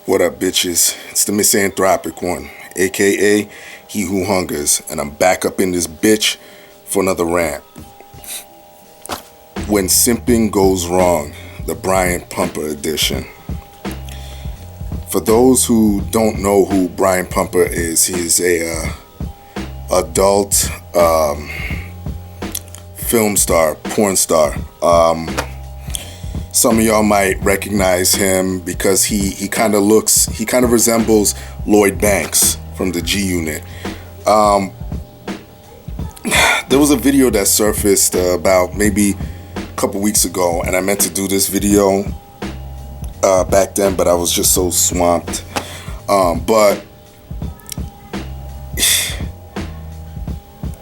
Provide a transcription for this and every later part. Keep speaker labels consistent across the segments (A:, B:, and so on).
A: What up, bitches? It's the misanthropic one, aka He Who Hungers, and I'm back up in this bitch for another rant. When Simping Goes Wrong, the Brian Pumper edition. For those who don't know who Brian Pumper is, he's a adult film star, porn star. Some of y'all might recognize him because he kind of resembles Lloyd Banks from the G Unit. There was a video that surfaced about maybe a couple weeks ago, and I meant to do this video back then, but I was just so swamped. But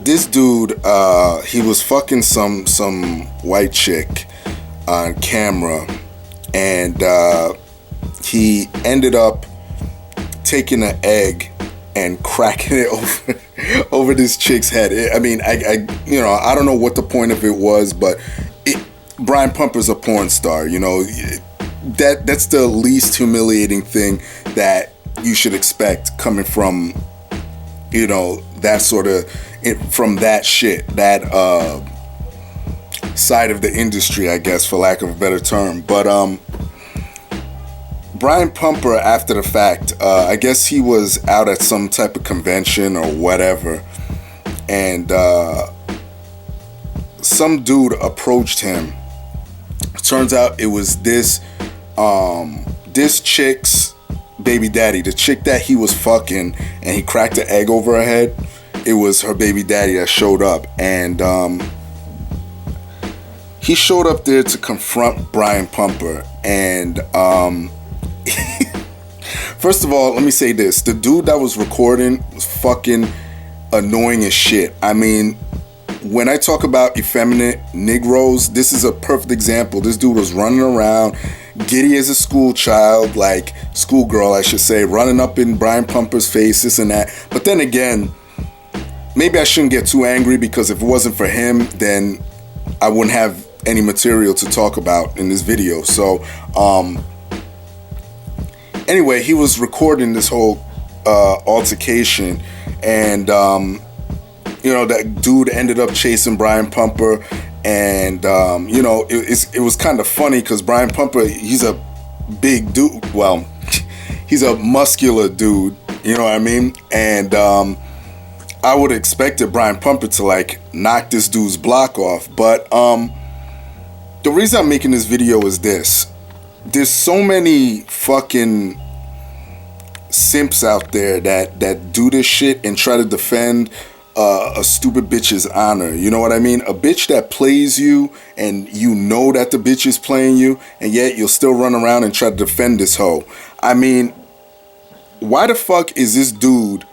A: this dude, he was fucking some white chick on camera, and he ended up taking an egg and cracking it over this chick's head. I don't know what the point of it was, but Brian Pumper's a porn star. You know, that's the least humiliating thing that you should expect coming from, you know, that sort of from that shit, that side of the industry, I guess, for lack of a better term. But Brian Pumper, after the fact, I guess he was out at some type of convention or whatever, and some dude approached him. Turns out it was this chick's baby daddy, the chick that he was fucking, and he cracked an egg over her head. It was her baby daddy that showed up, and he showed up there to confront Brian Pumper. And first of all, let me say this: the dude that was recording was fucking annoying as shit. I mean, when I talk about effeminate Negroes, this is a perfect example. This dude was running around, giddy as a schoolchild, like schoolgirl, I should say, running up in Brian Pumper's face, this and that. But then again, maybe I shouldn't get too angry, because if it wasn't for him, then I wouldn't have any material to talk about in this video. So, anyway, he was recording this whole altercation, and you know, that dude ended up chasing Brian Pumper, and you know, it was kind of funny because Brian Pumper, he's a big dude. Well, he's a muscular dude, you know what I mean? And I would have expected Brian Pumper to like knock this dude's block off, but the reason I'm making this video is this: there's so many fucking simps out there that do this shit and try to defend a stupid bitch's honor. You know what I mean? A bitch that plays you, and you know that the bitch is playing you, and yet you'll still run around and try to defend this hoe. I mean, why the fuck is this dude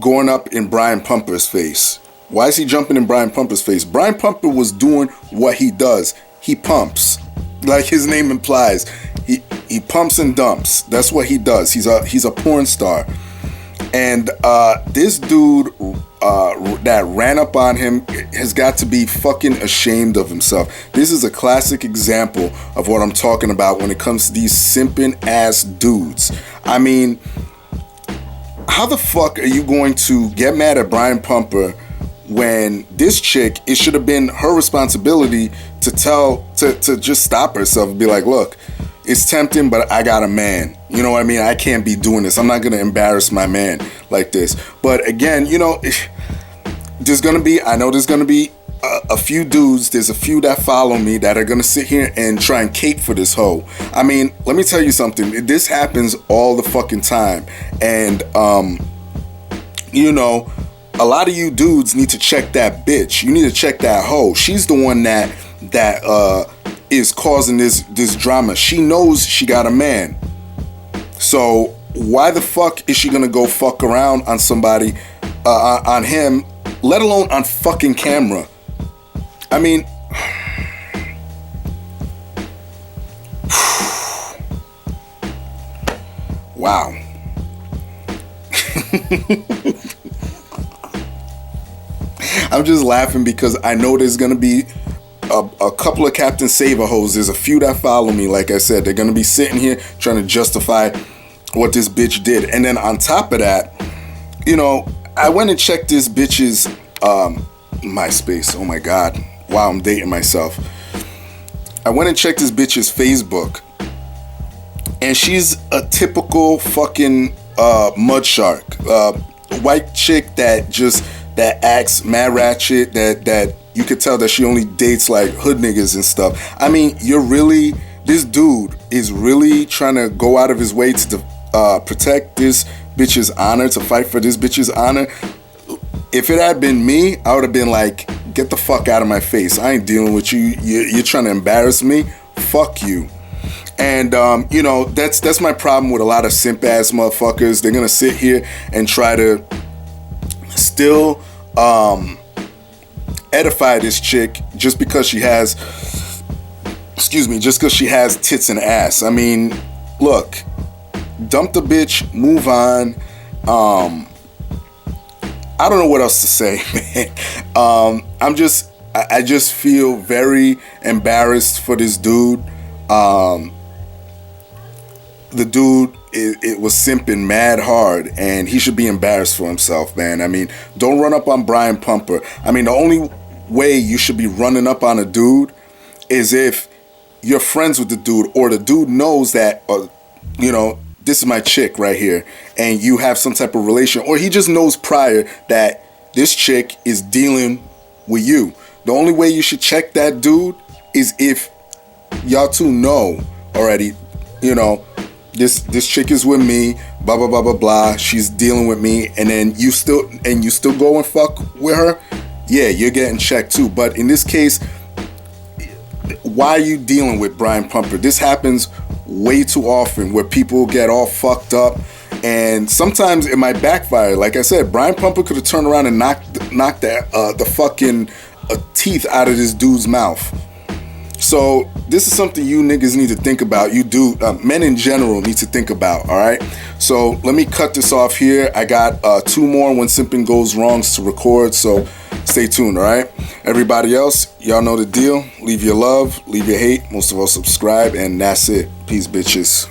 A: going up in Brian Pumper's face? Why is he jumping in Brian Pumper's face? Brian Pumper was doing what he does. He pumps, like his name implies. He pumps and dumps. That's what he does. He's a porn star. And this dude that ran up on him has got to be fucking ashamed of himself. This is a classic example of what I'm talking about when it comes to these simping ass dudes. I mean, how the fuck are you going to get mad at Brian Pumper when this chick, it should have been her responsibility to just stop herself and be like, look, it's tempting, but I got a man. You know what I mean? I can't be doing this. I'm not going to embarrass my man like this. But again, you know, there's going to be a few dudes, there's a few that follow me that are going to sit here and try and cape for this hoe. I mean, let me tell you something. This happens all the fucking time. And, you know, a lot of you dudes need to check that bitch. You need to check that hoe. She's the one that is causing this drama. She knows she got a man. So why the fuck is she gonna go fuck around on somebody, on him, let alone on fucking camera? I mean, wow. I'm just laughing because I know there's gonna be a couple of Captain Saver hoes. There's a few that follow me. Like I said, they're gonna be sitting here trying to justify what this bitch did. And then on top of that, you know, I went and checked this bitch's MySpace. Oh my God. Wow, I'm dating myself. I went and checked this bitch's Facebook. And she's a typical fucking mud shark. White chick that acts mad ratchet, that you could tell that she only dates like hood niggas and stuff. I mean, this dude is really trying to go out of his way to protect this bitch's honor, to fight for this bitch's honor. If it had been me, I would have been like, get the fuck out of my face. I ain't dealing with you. You're trying to embarrass me. Fuck you. And you know, that's my problem with a lot of simp ass motherfuckers. They're gonna sit here and try to still edify this chick just because she has, just because she has tits and ass. I mean, look, dump the bitch, move on. I don't know what else to say, man. I just feel very embarrassed for this dude. The dude, it was simping mad hard, and he should be embarrassed for himself, man. I mean, don't run up on Brian Pumper. I mean, the only way you should be running up on a dude is if you're friends with the dude, or the dude knows that, you know, this is my chick right here, and you have some type of relation, or he just knows prior that this chick is dealing with you. The only way you should check that dude is if y'all two know already, you know, this chick is with me, blah blah blah blah blah. She's dealing with me, and then you still go and fuck with her. Yeah, you're getting checked too. But in this case, why are you dealing with Brian Pumper? This happens way too often, where people get all fucked up, and sometimes it might backfire. Like I said, Brian Pumper could have turned around and knocked the fucking teeth out of this dude's mouth. So this is something you niggas need to think about. You do, men in general need to think about, all right? So let me cut this off here. I got 2 more When Simping Goes Wrong to record, so stay tuned, all right? Everybody else, y'all know the deal. Leave your love, leave your hate. Most of all, subscribe, and that's it. Peace, bitches.